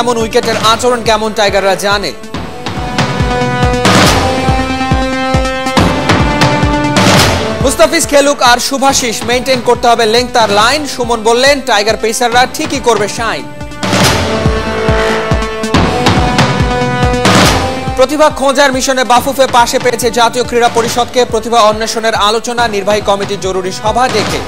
এমন উইকেটের আচরণ কেমন টাইগাররা জানে। মুস্তাফিজ খেলুক আর শুভাশিস মেইনটেইন করতে হবে লেংথ আর লাইন। সুমন বললেন টাইগার পেসাররা ঠিকই করবে শাইন। প্রতিভা খোঁজার মিশনে বাফুফে পাশে পেয়েছে জাতীয় ক্রীড়া পরিষদকে। প্রতিভা অন্বেষণের আলোচনা, নির্বাহী কমিটির জরুরি সভা ডেকে।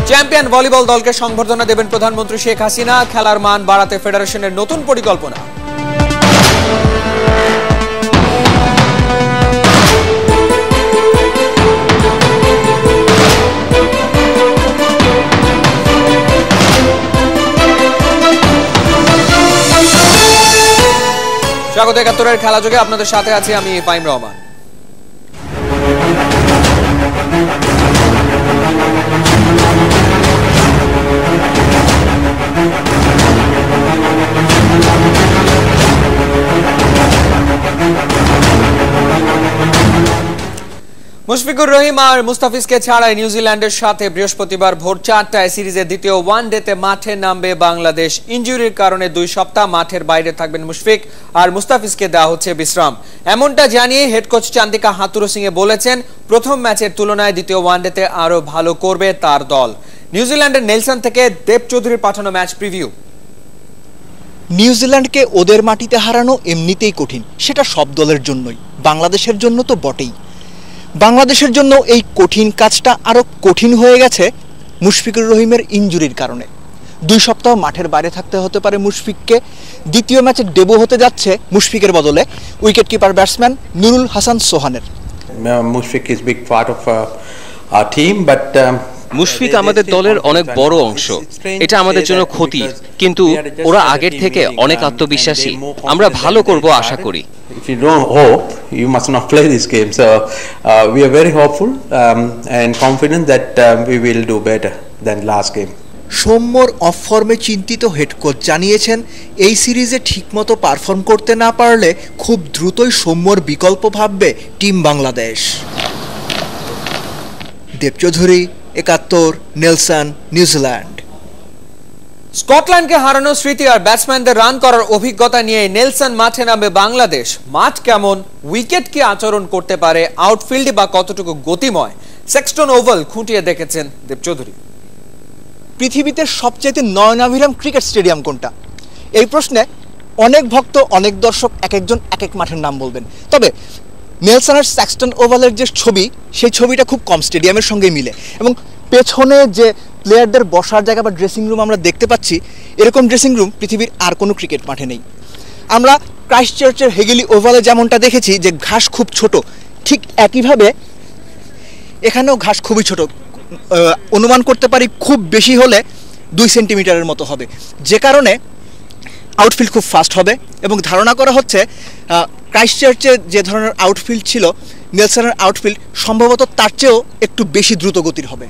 চ্যাম্পিয়ন ভলিবল দলকে সংবর্ধনা দেবেন প্রধানমন্ত্রী শেখ হাসিনা। খেলার মান বাড়াতে ফেডারেশনের নতুন পরিকল্পনা। স্বাগত ৭১-এর খেলা যোগে, আপনাদের সাথে আছি আমি ফাহিম রহমান। মুশফিকুর রহিম আর মুস্তাফিজকে ছাড়াই নিউজিল্যান্ডের সাথে বৃহস্পতিবার ভোর ৪টায় সিরিজের দ্বিতীয় ওয়ানডেতে মাঠে নামবে বাংলাদেশ। ইনজুরির কারণে ২ সপ্তাহ মাঠের বাইরে থাকবেন মুশফিক, আর মুস্তাফিজকে দেওয়া হচ্ছে বিশ্রাম। এমনটা জানিয়ে হেড কোচ চান্দিকা হাথুরুসিংহে বলেছেন প্রথম ম্যাচের তুলনায় দ্বিতীয় ওয়ানডেতে আরো ভালো করবে তার দল। নিউজিল্যান্ডের নেলসন থেকে দেব চৌধুরীর পাঠানো ম্যাচ প্রিভিউ। নিউজিল্যান্ডকে ওদের মাটিতে হারানো এমনিতেই কঠিন, সেটা সব দলের জন্যই, বাংলাদেশের জন্য তো বটেই। বাংলাদেশের জন্য এই কঠিন কাজটা আরো কঠিন হয়ে গেছে মুশফিকুর রহিমের ইনজুরির কারণে। ২ সপ্তাহ মাঠের বাইরে থাকতে হতে পারে মুশফিককে। দ্বিতীয় ম্যাচে ডেবু হতে যাচ্ছে মুশফিকের বদলে wicket keeper batsman Nurul Hasan সোহানের। Mushfiq is big part of our team, but Mushfiq আমাদের দলের অনেক বড় অংশ। এটা আমাদের জন্য ক্ষতি, কিন্তু ওরা আগের থেকে অনেক আত্মবিশ্বাসী। আমরা ভালো করব আশা করি। If you don't hope, you must not play this game. So we are very hopeful and confident that we will do better than last game. সৌম্যর অফ ফর্মে চিন্তিত হেড কোচ জানিয়েছেন এই সিরিজে ঠিকমতো পারফর্ম করতে না পারলে খুব দ্রুতই সৌম্যর বিকল্প ভাববে টিম বাংলাদেশ। দেব চৌধুরী, ৭১, নেলসন, নিউজিল্যান্ড। স্কটল্যান্ডকে হারানোর স্মৃতি আর ব্যাটসম্যানদের রান করার অভিজ্ঞতা নিয়ে নেলসন মাঠে নামবে বাংলাদেশ। মাঠ কেমন, উইকেট কি আচরণ করতে পারে, আউটফিল্ডে বা কতটুকু গতিময়, সেক্সটন ওভাল খুঁটিয়ে দেখেছেন দেব চৌধুরী। পৃথিবীতে সবচেয়ে নয়নাভিরাম ক্রিকেট স্টেডিয়াম কোনটা? এই প্রশ্নে অনেক ভক্ত, অনেক দর্শক এক একজন এক এক মাঠের নাম বলবেন। তবে নেলসনের সেক্সটন ওভালের যে ছবি, সেই ছবিটা খুব কম স্টেডিয়ামের সঙ্গে মিলে, এবং পেছনে যে প্লেয়ারদের বসার জায়গা বা ড্রেসিং রুম আমরা দেখতে পাচ্ছি, এরকম ড্রেসিং রুম পৃথিবীর আর কোনো ক্রিকেট মাঠে নেই। আমরা ক্রাইস্টচার্চের হেগেলি ওভালে যেমনটা দেখেছি যে ঘাস খুব ছোট, ঠিক একইভাবে এখানেও ঘাস খুবই ছোট। অনুমান করতে পারি খুব বেশি হলে 2 সেন্টিমিটারের মতো হবে, যে কারণে আউটফিল্ড খুব ফাস্ট হবে। এবং ধারণা করা হচ্ছে ক্রাইস্টচার্চে যে ধরনের আউটফিল্ড ছিল, নেলসনের আউটফিল্ড সম্ভবত তার চেয়েও একটু বেশি দ্রুত গতির হবে।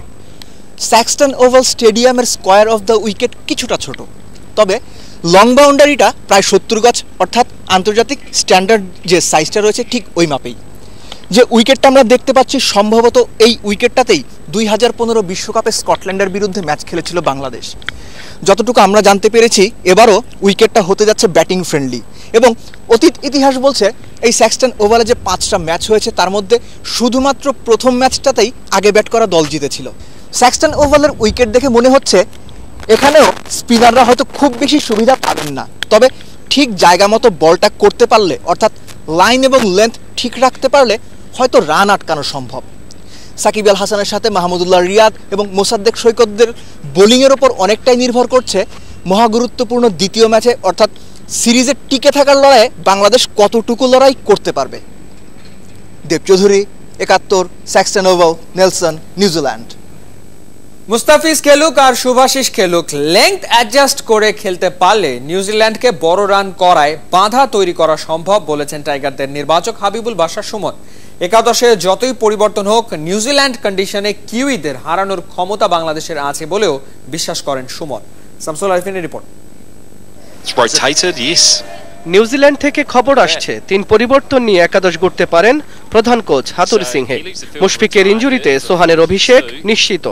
স্যাক্সটন ওভাল স্টেডিয়ামের স্কোয়ার অফ দ্য উইকেট কিছুটা ছোট, তবে লং বাউন্ডারিটা প্রায় 70 গজ, অর্থাৎ আন্তর্জাতিক স্ট্যান্ডার্ড যে সাইজটা রয়েছে ঠিক ওই মাপেই। যে উইকেটটা আমরা দেখতে পাচ্ছি, সম্ভবত এই উইকেটটাতেই 2015 বিশ্বকাপে স্কটল্যান্ডের বিরুদ্ধে ম্যাচ খেলেছিল বাংলাদেশ। যতটুকু আমরা জানতে পেরেছি, এবারও উইকেটটা হতে যাচ্ছে ব্যাটিং ফ্রেন্ডলি। এবং অতীত ইতিহাস বলছে এই স্যাক্সটন ওভালে যে 5টা ম্যাচ হয়েছে, তার মধ্যে শুধুমাত্র প্রথম ম্যাচটাতেই আগে ব্যাট করা দল জিতেছিল। স্যাক্সটন ওভালের উইকেট দেখে মনে হচ্ছে এখানেও স্পিনাররা হয়তো খুব বেশি সুবিধা পাবেন না, তবে ঠিক জায়গা মতো বলটা করতে পারলে, অর্থাৎ লাইন এবং লেন্থ ঠিক রাখতে পারলে হয়তো রান আটকানো সম্ভব। সাকিব আল হাসানের সাথে মাহমুদুল্লাহ রিয়াদ এবং মোসাদ্দেক সৈকতদের বোলিংয়ের ওপর অনেকটাই নির্ভর করছে মহাগুরুত্বপূর্ণ দ্বিতীয় ম্যাচে, অর্থাৎ সিরিজের টিকে থাকার লড়াইয়ে বাংলাদেশ কতটুকু লড়াই করতে পারবে। Deb Chowdhury, ৭১, Saxton Oval, Nelson, New Zealand. Mustafiz খেলুক আর শুভাশিস খেলুক, লেংথ অ্যাডজাস্ট করে খেলতে পারলে নিউজিল্যান্ডকে বড় রান করায় বাধা তৈরি করা সম্ভব বলেছেন টাইগারদের নির্বাচক হাবিবুল বাশার সুমন। একাদশে যতই পরিবর্তন হোক, নিউজিল্যান্ড কন্ডিশনে কিউইদের হারানোর ক্ষমতা বাংলাদেশের আছে বলেও বিশ্বাস করেন সুমন। শামসুল আরিফিনের রিপোর্ট। নিউজিল্যান্ড থেকে খবর আসছে 3 পরিবর্তন নিয়ে একাদশ গড়তে পারেন প্রধান কোচ হাথুরুসিংহে। মুশফিকের ইনজুরিতে সোহানের অভিষেক নিশ্চিত।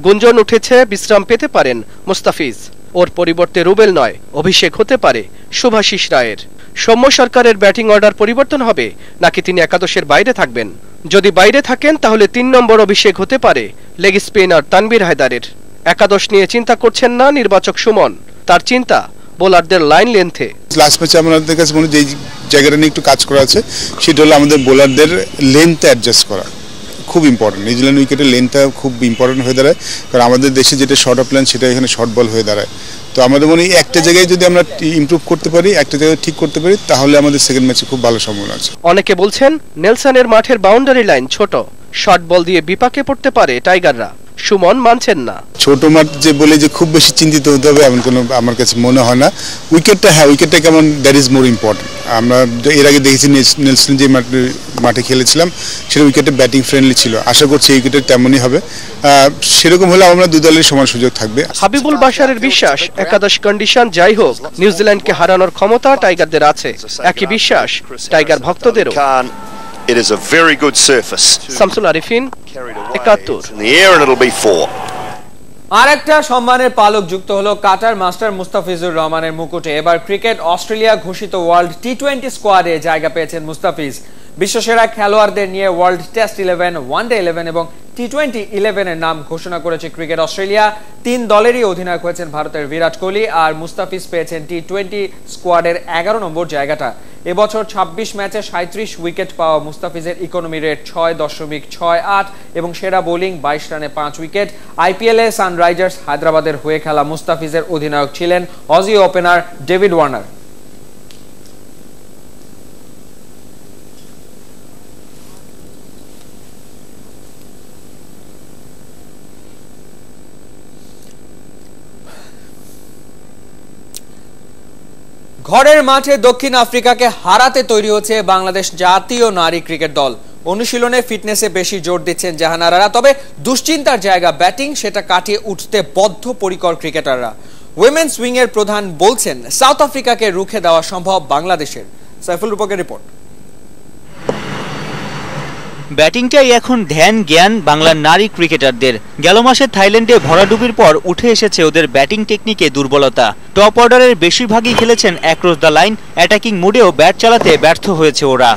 গুঞ্জন উঠেছে বিশ্রাম পেতে পারেন মুস্তাফিজ। ওর পরিবর্তে রুবেল নয়, অভিষেক হতে পারে শুভাশিস রায়ের। সৌম্য সরকারের ব্যাটিং অর্ডার পরিবর্তন হবে নাকি তিনি একাদশের বাইরে থাকবেন? যদি বাইরে থাকেন তাহলে 3 নম্বর অভিষেক হতে পারে লেগ স্পিনার তানভীর হায়দারের। একাদশ নিয়ে চিন্তা করছেন না নির্বাচক সুমন, তার চিন্তা বোলারদের লাইন লেন্থে। লাস্ট ম্যাচে আমাদের কাছে মনে যে জায়গাটা নিয়ে একটু কাজ করা আছে সেটা হলো আমাদের বোলারদের লেন্থে অ্যাডজাস্ট করা, খুব ইম্পর্টেন্ট। নিউজিল্যান্ড উইকেটের লেন্থটা খুব ইম্পর্টেন্ট হয়ে দাঁড়ায়, কারণ আমাদের দেশে যেটা শর্ট অফ লেন্থ সেটা এখানে শর্ট বল হয়ে দাঁড়ায়। তো আমাদের মনে হয় একটা জায়গায় যদি আমরা ইমপ্রুভ করতে পারি, একটা জায়গায় ঠিক করতে পারি, তাহলে আমাদের সেকেন্ড ম্যাচে খুব ভালো সম্ভাবনা আছে। অনেকে বলছেন নেলসনের মাঠের বাউন্ডারি লাইন ছোট, শর্ট বল দিয়ে বিপাকে পড়তে পারে টাইগাররা। সুমন মানছেন না। ছোট মাঠ যে বলে যে খুব বেশি চিন্তিত হতে হবে এমন কোনো আমার কাছে মনে হয় না। উইকেটটা, হ্যাঁ উইকেটটা কেমন, দ্যাট ইজ মোর ইম্পর্টেন্ট। আমরা এর আগে দেখেছি নেলসন যে মাঠে খেলেছিলাম সেটা উইকেটে ব্যাটিং ফ্রেন্ডলি ছিল, আশা করছি এই উইকেটে তেমনই হবে। সেরকম হলে আমরা দুই দলের সমান সুযোগ থাকবে। হাবিবুল বাশারের বিশ্বাস একাদশ কন্ডিশন যাই হোক নিউজিল্যান্ডকে হারানোর ক্ষমতা টাইগারদের আছে। একই বিশ্বাস টাইগার ভক্তদেরও। It is a very good surface. Shamsul Arifin, 71 In the air and it'll be 4. আরেকটা সম্মানের পালক যুক্ত হলো কাটার মাস্টার মুস্তাফিজুর রহমানের মুকুটে। এবার ক্রিকেট অস্ট্রেলিয়া ঘোষিত ওয়ার্ল্ড টি20 স্কোয়াডে জায়গা পেয়েছেন মুস্তাফিজ। বিশ্বসেরা খেলোয়াড়দের নিয়ে ওয়ার্ল্ড টেস্ট 11, ওয়ানডে 11 এবং টি20 11 এর নাম ঘোষণা করেছে ক্রিকেট অস্ট্রেলিয়া। 3 দলেরই অধিনায়ক হয়েছেন ভারতের বিরাট কোহলি, আর মুস্তাফিজ পেয়েছেন টি20 স্কোয়াডের 11 নম্বর জায়গাটা। এবছর 26 ম্যাচে 37 উইকেট পাওয়া মুস্তাফিজের ইকোনমি রেট 6.68 এবং সেরা বোলিং 22 রানে 5 উইকেট। আইপিএলে সানরাইজার্স হায়দ্রাবাদের হয়ে খেলা মুস্তাফিজের অধিনায়ক ছিলেন অজি ওপেনার ডেভিড ওয়ার্নার। ঘরের মাঠে দক্ষিণ আফ্রিকাকে হারাতে তৈরি হচ্ছে বাংলাদেশ জাতীয় নারী ক্রিকেট দল। অনুশীলনে ফিটনেসে বেশি জোর দিচ্ছেন জাহানারারা, তবে দুশ্চিন্তার জায়গা ব্যাটিং, সেটা কাটিয়ে উঠতে বদ্ধপরিকর ক্রিকেটাররা। উইমেন্স উইং এর প্রধান বলছেন সাউথ আফ্রিকাকে রুখে দেওয়া সম্ভব বাংলাদেশের। সাইফুল রূপকের রিপোর্ট। ব্যাটিংটাই এখন ধ্যান জ্ঞান বাংলার নারী ক্রিকেটারদের। গেল মাসে থাইল্যান্ডে ভরাডুবির পর উঠে এসেছে ওদের ব্যাটিং টেকনিকে দুর্বলতা। টপ অর্ডারের বেশিরভাগই খেলেছেন অ্যাক্রস দ্য লাইন, অ্যাটাকিং মুডেও ব্যাট চালাতে ব্যর্থ হয়েছে ওরা।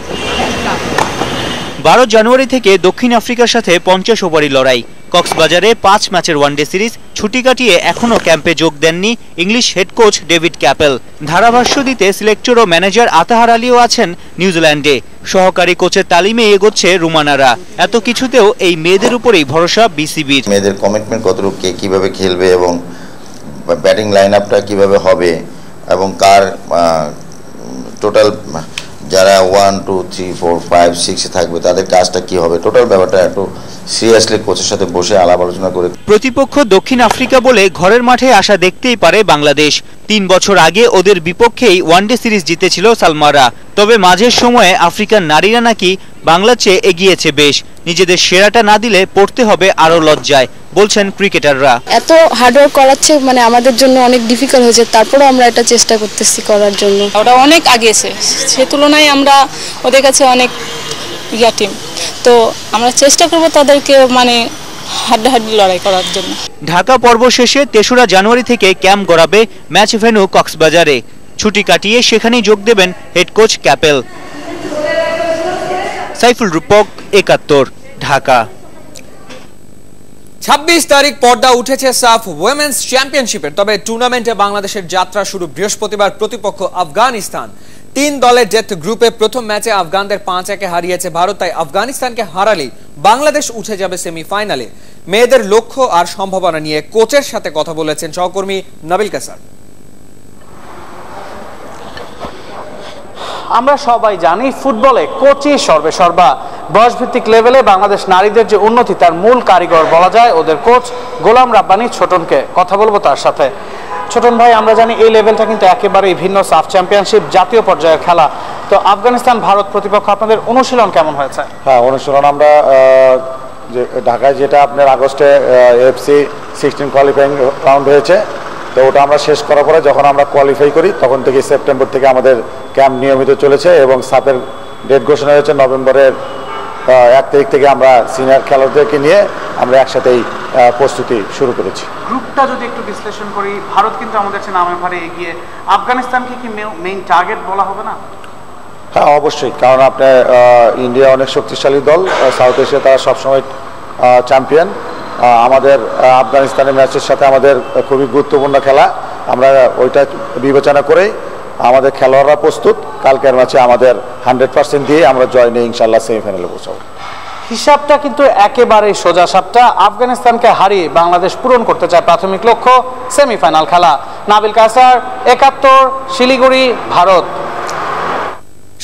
12 জানুয়ারি থেকে দক্ষিণ আফ্রিকার সাথে 50 ওভারি লড়াই। কক্সবাজারে 5 ম্যাচের ওয়ানডে সিরিজ ছুটি কাটিয়ে এখনও ক্যাম্পে যোগ দেননি ইংলিশ হেড কোচ ডেভিড ক্যাপেল। ধারাভাষ্য দিতে সিলেক্টর ও ম্যানেজার আতাহার আলীও আছেন নিউজিল্যান্ডে। সহকারী কোচের তালিমে এগোচ্ছে রুমানারা। এত কিছুতেও এই মেয়েদের উপরেই ভরসা বিসিবির। মেয়েদের কমিটমেন্ট কতটুকু, কে কীভাবে খেলবে এবং ব্যাটিং লাইন আপটা কীভাবে হবে এবং কার টোটাল যারা 1, 2, 3, 4, 5, 6 থাকবে তাদের কাজটা কি হবে, টোটাল ব্যাপারটা একটু সিরিয়াসলি কোচের সাথে বসে আলাপ আলোচনা করে। প্রতিপক্ষ দক্ষিণ আফ্রিকা বলে ঘরের মাঠে আসা দেখতেই পারে বাংলাদেশ। 3 বছর আগে ওদের বিপক্ষেই ওয়ানডে সিরিজ জিতেছিল সালমারা। তবে মাঝের সময়ে আফ্রিকার নারীরা নাকি বাংলার চেয়ে এগিয়েছে বেশ। নিজেদের সেরাটা না দিলে পড়তে হবে আরো লজ্জায়, বলছেন ক্রিকেটাররা। এত হার্ডওয়ার্ক করাচ্ছে, মানে আমাদের জন্য অনেক ডিফিকাল্ট হয়েছে, তারপরেও আমরা এটা চেষ্টা করতেছি করার জন্য। ওরা অনেক আগেছে, সে তুলনায় আমরা ওদের কাছে অনেক ইয়া টিম, তো আমরা চেষ্টা করব তাদেরকে মানে হাড্ডাহাড্ডি লড়াই করার জন্য। ঢাকা পর্ব শেষে 3রা জানুয়ারি থেকে ক্যাম্প গড়াবে ম্যাচ ভেন্যু কক্সবাজারে। ছুটি কাটিয়ে সেখানেই যোগ দেবেন হেড কোচ ক্যাপেল। সাইফুল রূপক, 71, ঢাকা। 26 তারিখ পর্দা উঠেছে সাফ উইমেন্স চ্যাম্পিয়নশিপের। তবে টুর্নামেন্টে বাংলাদেশের যাত্রা শুরু বৃহস্পতিবার। প্রতিপক্ষ আফগানিস্তান। 3 দলের ডেথ গ্রুপে প্রথম ম্যাচে আফগানদের 5-1 হারিয়েছে ভারত, তাই আফগানিস্তানকে হারালেই বাংলাদেশ উঠে যাবে সেমিফাইনালে। মেয়েদের লক্ষ্য আর সম্ভাবনা নিয়ে কোচের সাথে কথা বলেছেন সহকর্মী নাবিল কাসার। আমরা সবাই জানি ফুটবলে কোচই সর্বেসর্বা। বয়সভিত্তিক লেভেলে বাংলাদেশ নারীদের যে উন্নতি তার মূল কারিগর বলা যায় ওদের কোচ গোলাম রাব্বানী ছোটনকে। কথা বলবো তার সাথে। ছোটন ভাই, আমরা জানি এই লেভেলটা কিন্তু একেবারেই ভিন্ন, সাফ চ্যাম্পিয়নশিপ, জাতীয় পর্যায়ের খেলা। তো আফগানিস্তান ভারত প্রতিপক্ষ, আপনাদের অনুশীলন কেমন হয়েছে? হ্যাঁ, অনুশীলন আমরা ঢাকায় যেটা আপনার আগস্টে এফসি 16 কোয়ালিফাইং রাউন্ড হয়েছে, তো ওটা আমরা শেষ করার পরে যখন আমরা কোয়ালিফাই করি তখন থেকে সেপ্টেম্বর থেকে আমাদের ক্যাম্প নিয়মিত চলেছে এবং সাফের ডেট ঘোষণা হয়েছে নভেম্বরের 1 তারিখ থেকে। আমরা সিনিয়র খেলোয়াড়দেরকে নিয়ে আমরা একসাথেই প্রস্তুতি শুরু করেছি। গ্রুপটা যদি একটু বিশ্লেষণ করি, ভারত কিন্তু আমাদের চেয়ে নামে ভারে এগিয়ে, আফগানিস্তানকে কি মেইন টার্গেট বলা হবে না? হ্যাঁ, অবশ্যই, কারণ আপনার ইন্ডিয়া অনেক শক্তিশালী দল, সাউথ এশিয়া তারা সবসময় চ্যাম্পিয়ন। আমাদের আফগানিস্তানের ম্যাচের সাথে আমাদের খুবই গুরুত্বপূর্ণ খেলা, আমরা ওইটা বিবেচনা করে আমাদের খেলোয়াড়রা প্রস্তুত। কালকের ম্যাচে আমাদের 100% দিয়ে আমরা জয় নিয়ে ইনশাল্লাহ সেমিফাইনালে পৌঁছাবো। হিসাবটা কিন্তু একেবারেই সোজা সাপটা। আফগানিস্তানকে হারিয়ে বাংলাদেশ পূরণ করতে চায় প্রাথমিক লক্ষ্য, সেমিফাইনাল খেলা। নাবিল কায়সার, 71, শিলিগুড়ি, ভারত।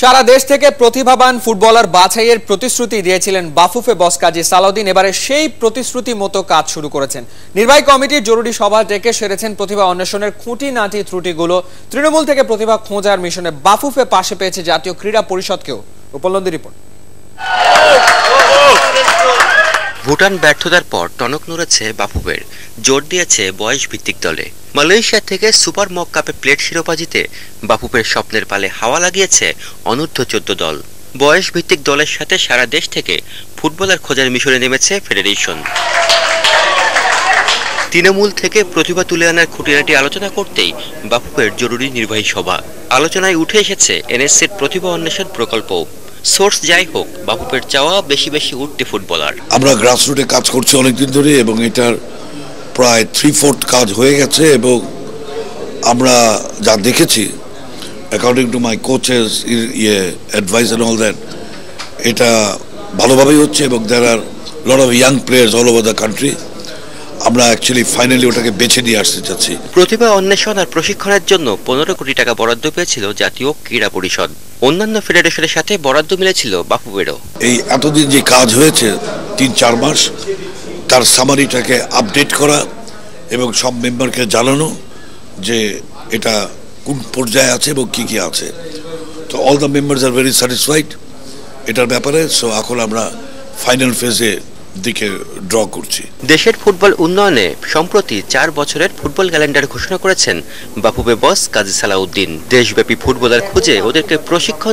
সারা দেশ থেকে প্রতিভাবান ফুটবলার বাছাইয়ের প্রতিশ্রুতি দিয়েছিলেন বাফুফে বস কাজী সালাউদ্দিন। এবারে সেই প্রতিশ্রুতি মতো কাজ শুরু করেছেন। নির্বাহী কমিটির জরুরি সভা ডেকে সেরেছেন প্রতিভা অন্বেষণের খুঁটিনাটি ত্রুটিগুলো। তৃণমূল থেকে প্রতিভা খোঁজার মিশনে বাফুফে পাশে পেয়েছে জাতীয় ক্রীড়া পরিষদকেও। উপলব্ধি রিপোর্ট। ভুটান ব্যর্থতার পর টনক নড়েছে বাফুফের, জোর দিয়েছে বয়স ভিত্তিক দলে। মালয়েশিয়া থেকে সুপার মক কাপে প্লেট শিরোপা জিতে বাফুফের স্বপ্নের পালে হাওয়া লাগিয়েছে অনূর্ধ্ব 14 দল। বয়স ভিত্তিক দলের সাথে সারা দেশ থেকে ফুটবলার খোঁজার মিশনে নেমেছে ফেডারেশন। তৃণমূল থেকে প্রতিভা তুলে আনার খুঁটিনাটি আলোচনা করতেই বাফুফের জরুরি নির্বাহী সভা। আলোচনায় উঠে এসেছে এনএসসির প্রতিভা অন্বেষণ প্রকল্প। সোর্স যাই হোক, বাফুফের চাওয়া বেশি বেশি উঠতে ফুটবলার। আমরা গ্রাসরুটে কাজ করছি অনেকদিন ধরে এবং এটার প্রায় 3/4 কাজ হয়ে গেছে এবং আমরা যা দেখেছি according to my coaches advice and all that, এটা ভালোভাবেই হচ্ছে এবং there are lot of young players all over the country. আমরা অ্যাকচুয়ালি ফাইনালি ওটাকে বেছে নিয়ে আসতে চাচ্ছি। প্রতিভা অন্বেষণ আর প্রশিক্ষণের জন্য 15 কোটি টাকা বরাদ্দ পেয়েছিল জাতীয় ক্রীড়া পরিষদ। অন্যান্য ফেডারেশনের সাথে বরাদ্দ মিলেছিল বাফুফেরও। এই এতদিন যে কাজ হয়েছে 3-4 মাস, তার সামারিটাকে আপডেট করা এবং সব মেম্বারকে জানানো যে এটা কোন পর্যায়ে আছে এবং কি কি আছে। তো all the members are very satisfied এটার ব্যাপারে। সো এখন আমরা ফাইনাল ফেজে দিকে ড্র করছি। দেশের ফুটবল উন্নয়নে সম্প্রতি 4 বছরের ফুটবল ক্যালেন্ডার ঘোষণা করেছেন বাফুফে বস কাজী সালাউদ্দিন। দেশব্যাপী ফুটবলার খুঁজে ওদেরকে প্রশিক্ষণ